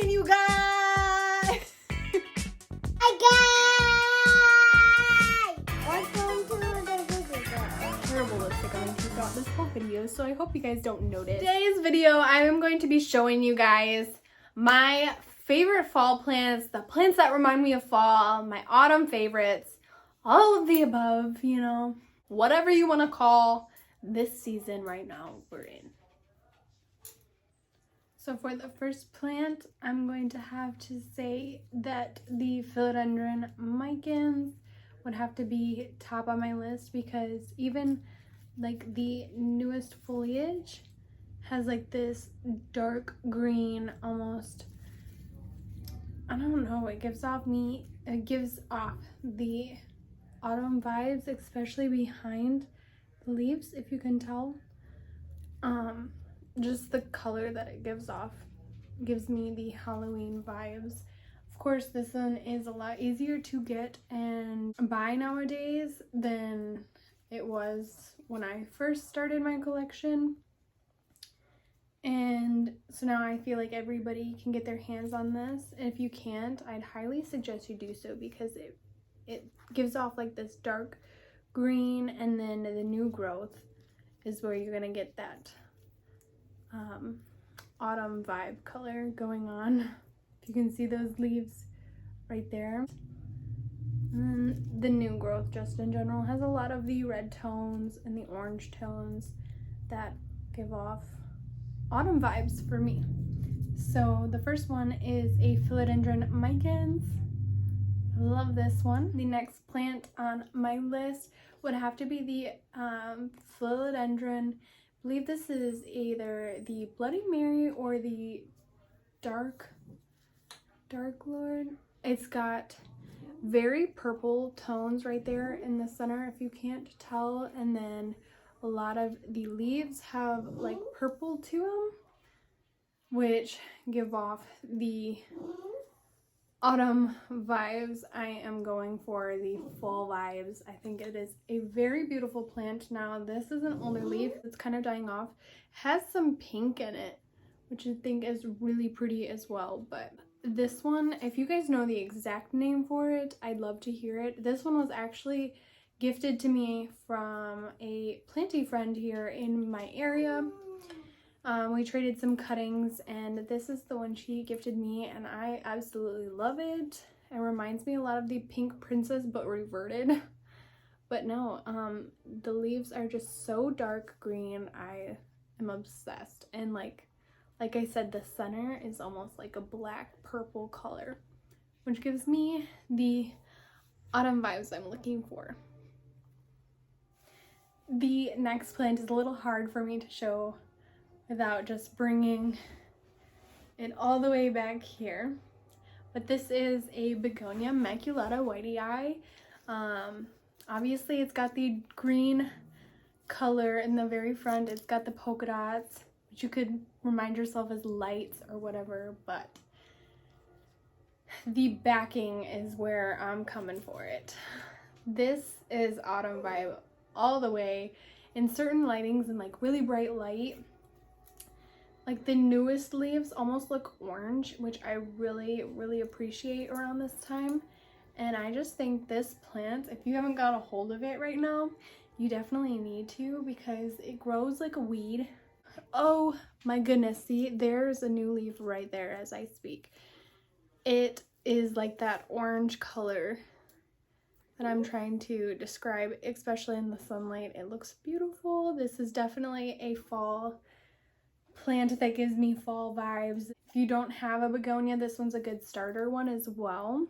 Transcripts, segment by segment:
morning, you guys! Hi guys! Welcome to another video. Terrible lipstick on throughout this whole video, so I hope you guys don't notice. Today's video, I am going to be showing you guys my favorite fall plants, the plants that remind me of fall, my autumn favorites, all of the above, you know, whatever you want to call this season right now we're in. So for the first plant, I'm going to have to say that the Philodendron Micans would have to be top on my list, because even like the newest foliage has like this dark green, almost, I don't know, it gives off the autumn vibes, especially behind the leaves, if you can tell. Just the color that it gives off gives me the Halloween vibes. Of course, this one is a lot easier to get and buy nowadays than it was when I first started my collection. And so now I feel like everybody can get their hands on this. And if you can't, I'd highly suggest you do so, because it gives off like this dark green, and then the new growth is where you're gonna get that autumn vibe color going on. If you can see those leaves right there. And then the new growth just in general has a lot of the red tones and the orange tones that give off autumn vibes for me. So the first one is a Philodendron Micans. I love this one. The next plant on my list would have to be the Philodendron, I believe this is either the Bloody Mary or the Dark Lord. It's got very purple tones right there in the center, if you can't tell, and then a lot of the leaves have like purple to them, which give off the autumn vibes. I am going for the fall vibes. I think it is a very beautiful plant. Now, this is an older leaf. It's kind of dying off. Has some pink in it, which I think is really pretty as well. But this one, if you guys know the exact name for it, I'd love to hear it. This one was actually gifted to me from a planty friend here in my area. We traded some cuttings, and this is the one she gifted me, and I absolutely love it. It reminds me a lot of the Pink Princess, but reverted. But no, the leaves are just so dark green. I am obsessed. And like I said, the center is almost like a black purple color, which gives me the autumn vibes I'm looking for. The next plant is a little hard for me to show without just bringing it all the way back here. But this is a Begonia maculata whitey eye. Obviously it's got the green color in the very front. It's got the polka dots, which you could remind yourself as lights or whatever, but the backing is where I'm coming for it. This is autumn vibe all the way, in certain lightings and like really bright light. Like the newest leaves almost look orange, which I really appreciate around this time. And I just think this plant, if you haven't got a hold of it right now, you definitely need to, because it grows like a weed. Oh my goodness, see, there's a new leaf right there as I speak. It is like that orange color that I'm trying to describe, especially in the sunlight. It looks beautiful. This is definitely a fall plant that gives me fall vibes. If you don't have a begonia, this one's a good starter one as well,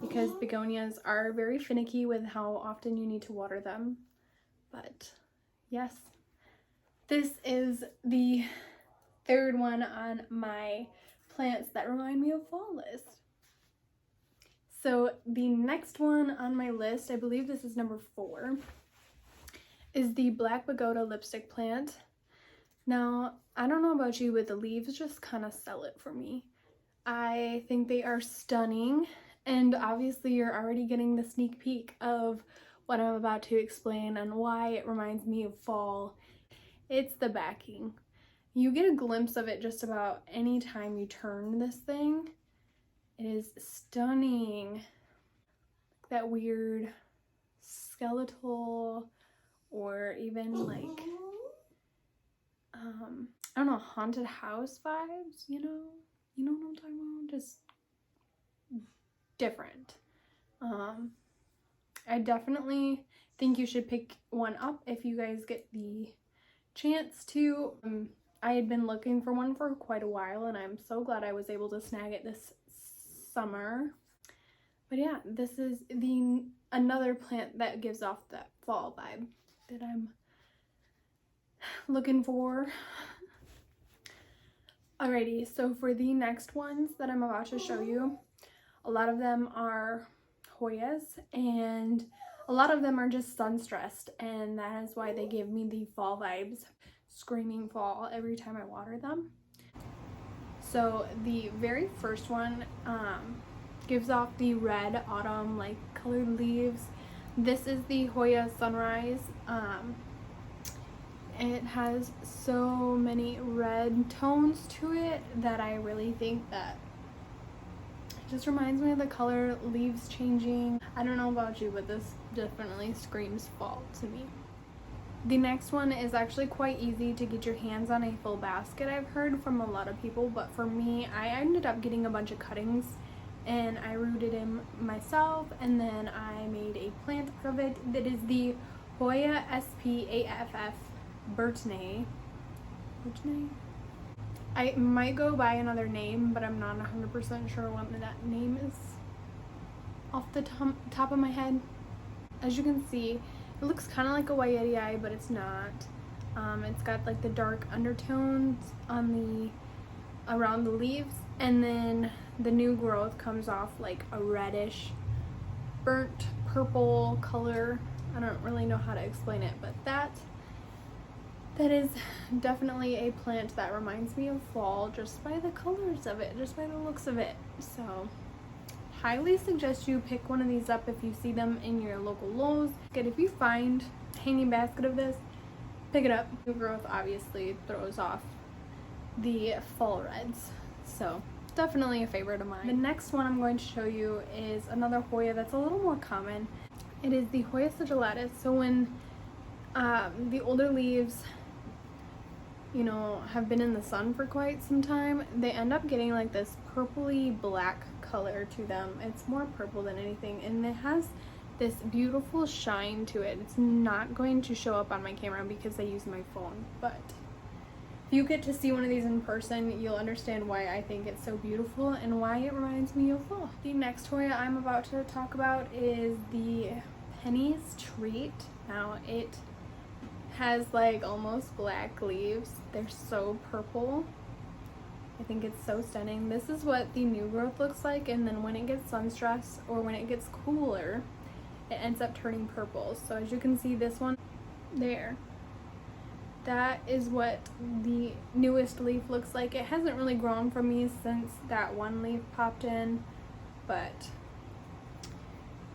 because begonias are very finicky with how often you need to water them. But yes, this is the third one on my plants that remind me of fall list. So the next one on my list, I believe this is number 4, is the Black Pagoda lipstick plant. Now, I don't know about you, but the leaves just kind of sell it for me. I think they are stunning, and obviously you're already getting the sneak peek of what I'm about to explain and why it reminds me of fall. It's the backing. You get a glimpse of it just about any time you turn this thing. It is stunning. That weird skeletal or even like, I don't know, haunted house vibes, you know what I'm talking about? Just different. I definitely think you should pick one up if you guys get the chance to. I had been looking for one for quite a while, and I'm so glad I was able to snag it this summer. But yeah, this is another plant that gives off that fall vibe that I'm looking for. Alrighty, so for the next ones that I'm about to show you, a lot of them are Hoyas, and a lot of them are just sun-stressed, and that is why they give me the fall vibes, screaming fall every time I water them. So the very first one gives off the red autumn like colored leaves. This is the Hoya Sunrise. It has so many red tones to it that I really think that it just reminds me of the color, leaves changing. I don't know about you, but this definitely screams fall to me. The next one is actually quite easy to get your hands on a full basket, I've heard from a lot of people, but for me, I ended up getting a bunch of cuttings and I rooted in myself, and then I made a plant out of it. That is the Hoya SPAFF Burtney. I might go by another name, but I'm not 100% sure what that name is off the top of my head. As you can see, it looks kind of like a whitey, but it's not. It's got like the dark undertones on around the leaves, and then the new growth comes off like a reddish, burnt purple color. I don't really know how to explain it, but that is definitely a plant that reminds me of fall just by the colors of it, just by the looks of it. So highly suggest you pick one of these up if you see them in your local Lowe's. If you find a hanging basket of this, pick it up. New growth obviously throws off the fall reds, so definitely a favorite of mine. The next one I'm going to show you is another Hoya that's a little more common. It is the Hoya Sarawak. So when the older leaves, you know, have been in the sun for quite some time, they end up getting like this purpley black color to them. It's more purple than anything, and it has this beautiful shine to it. It's not going to show up on my camera because I use my phone, but if you get to see one of these in person, you'll understand why I think it's so beautiful and why it reminds me of fall. The next Hoya I'm about to talk about is the Penny's Treat. Now it has like almost black leaves. They're so purple. I think it's so stunning. This is what the new growth looks like, and then when it gets sun-stressed or when it gets cooler, it ends up turning purple. So as you can see, this one there, that is what the newest leaf looks like. It hasn't really grown for me since that one leaf popped in, but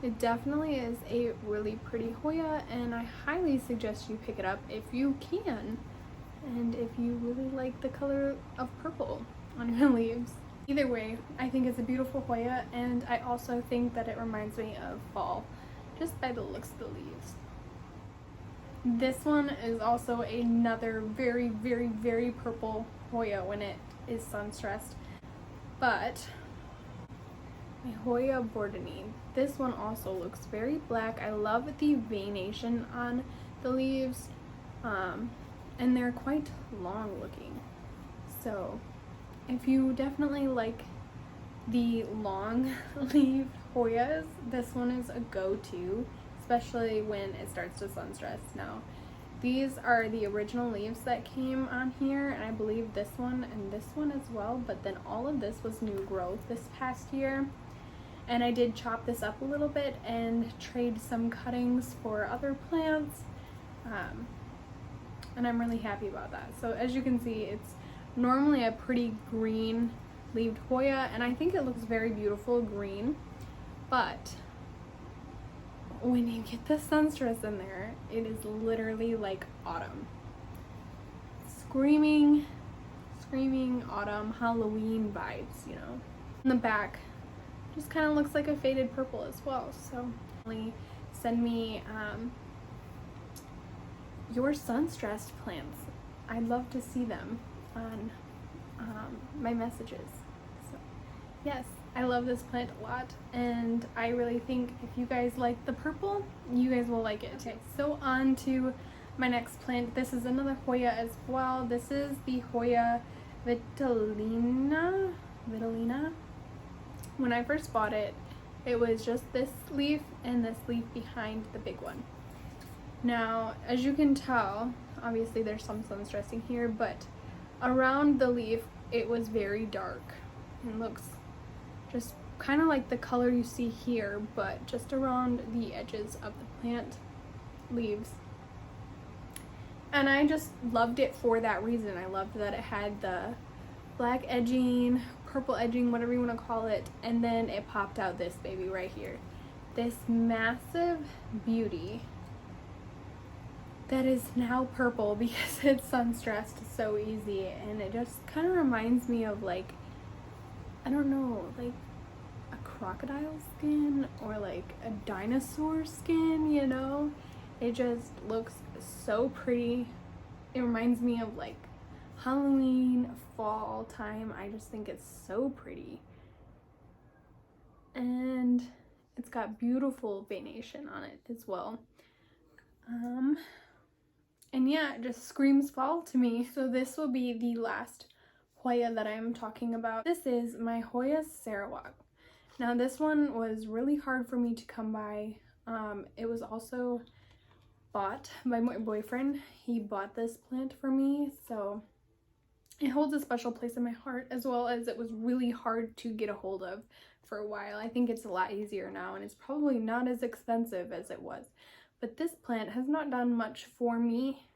it definitely is a really pretty Hoya, and I highly suggest you pick it up if you can, and if you really like the color of purple on your leaves. Either way, I think it's a beautiful Hoya, and I also think that it reminds me of fall just by the looks of the leaves. This one is also another very, very, very purple Hoya when it is sun-stressed, but my Hoya Bourdonnais. This one also looks very black. I love the veination on the leaves, and they're quite long looking. So if you definitely like the long leaf Hoyas, this one is a go-to, especially when it starts to sun-stress. Now, these are the original leaves that came on here, and I believe this one and this one as well, but then all of this was new growth this past year. And I did chop this up a little bit and trade some cuttings for other plants, and I'm really happy about that. So as you can see, it's normally a pretty green leaved Hoya, and I think it looks very beautiful green, but when you get the sun-stress in there, it is literally like autumn. Screaming screaming autumn Halloween vibes, you know. In the back, just kind of looks like a faded purple as well. So send me your sun-stressed plants. I'd love to see them on my messages. So yes, I love this plant a lot, and I really think if you guys like the purple, you guys will like it. Okay, so on to my next plant. This is another Hoya as well. This is the Hoya Vitellina. When I first bought it, it was just this leaf and this leaf behind the big one. Now, as you can tell, obviously there's some sun stressing here, but around the leaf, it was very dark. It looks just kind of like the color you see here, but just around the edges of the plant leaves. And I just loved it for that reason. I loved that it had the black edging, purple edging, whatever you want to call it, and then it popped out this baby right here. This massive beauty that is now purple because it's sun stressed so easy, and it just kind of reminds me of, like, I don't know, like a crocodile skin or like a dinosaur skin, you know? It just looks so pretty. It reminds me of like Halloween, fall time. I just think it's so pretty. And it's got beautiful veination on it as well. And yeah, it just screams fall to me. So this will be the last Hoya that I'm talking about. This is my Hoya Sarawak. Now this one was really hard for me to come by. It was also bought by my boyfriend. He bought this plant for me, so it holds a special place in my heart, as well as it was really hard to get a hold of for a while. I think it's a lot easier now, and it's probably not as expensive as it was. But this plant has not done much for me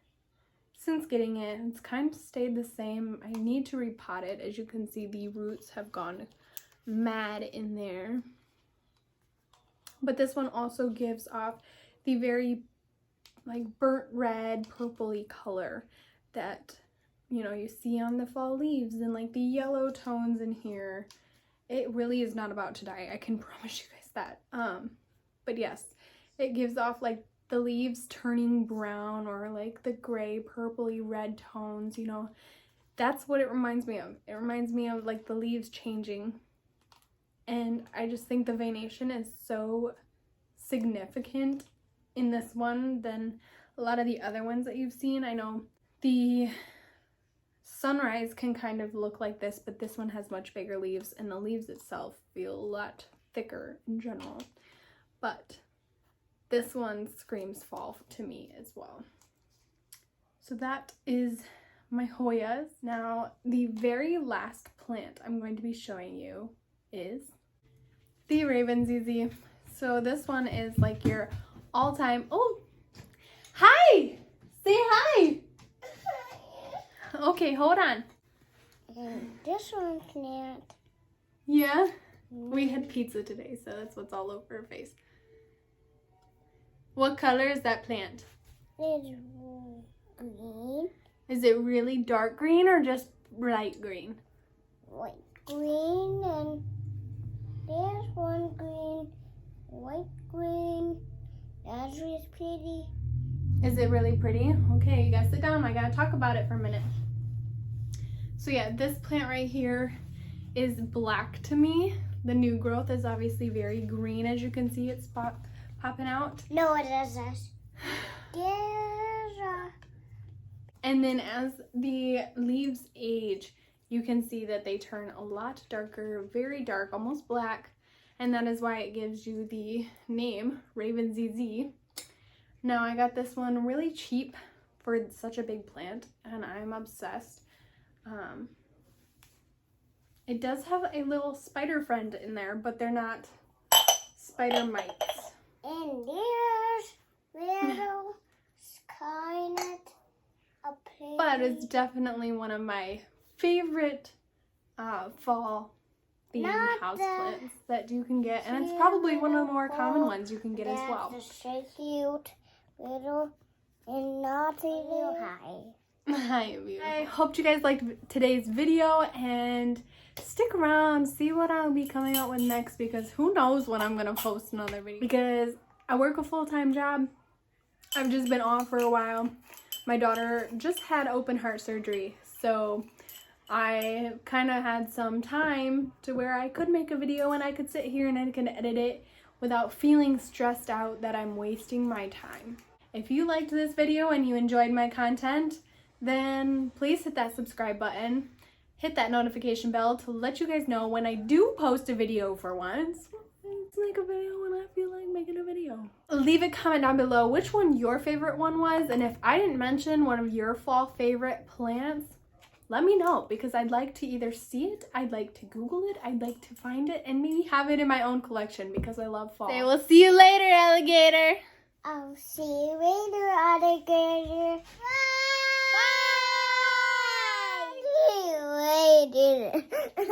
since getting it. It's kind of stayed the same. I need to repot it. As you can see, the roots have gone mad in there. But this one also gives off the very like burnt red, purpley color that, you know, you see on the fall leaves, and like the yellow tones in here. It really is not about to die. I can promise you guys that. But yes, it gives off like the leaves turning brown or like the gray, purpley red tones, you know. That's what it reminds me of. It reminds me of like the leaves changing. And I just think the veination is so significant in this one than a lot of the other ones that you've seen. I know the sunrise can kind of look like this, but this one has much bigger leaves, and the leaves itself feel a lot thicker in general. But this one screams fall to me as well. So that is my Hoyas. Now, the very last plant I'm going to be showing you is the Ravenzz. So this one is like your all-time, oh, hi! Say hi! Okay, hold on. And this one's not. Yeah? We had pizza today, so that's what's all over her face. What color is that plant? It's green. Is it really dark green or just light green? White green, and there's one green, white green. That's really pretty. Is it really pretty? Okay, you gotta sit down. I gotta talk about it for a minute. So yeah, this plant right here is black to me. The new growth is obviously very green, as you can see it's popping out. No, it isn't. There's a... And then as the leaves age, you can see that they turn a lot darker, very dark, almost black. And that is why it gives you the name Ravenzz. Now I got this one really cheap for such a big plant, and I'm obsessed. It does have a little spider friend in there, but they're not spider mites. And there's little skynet up there. But it's definitely one of my favorite fall themed houseplants that you can get, and it's probably one of the more common ones you can get as well. That's so cute, little and naughty little high. Hi, beautiful. I hope you guys liked today's video and stick around, see what I'll be coming out with next, because who knows when I'm gonna post another video, because I work a full-time job. I've just been off for a while. My daughter just had open heart surgery, so I kind of had some time to where I could make a video and I could sit here and I can edit it without feeling stressed out that I'm wasting my time. If you liked this video and you enjoyed my content, then please hit that subscribe button, hit that notification bell to let you guys know when I do post a video for once. Let's make a video when I feel like making a video. Leave a comment down below which one your favorite one was, and if I didn't mention one of your fall favorite plants, let me know, because I'd like to either see it, I'd like to Google it, I'd like to find it, and maybe have it in my own collection because I love fall. We'll see you later, alligator. I'll see you later, alligator. Bye. See you later.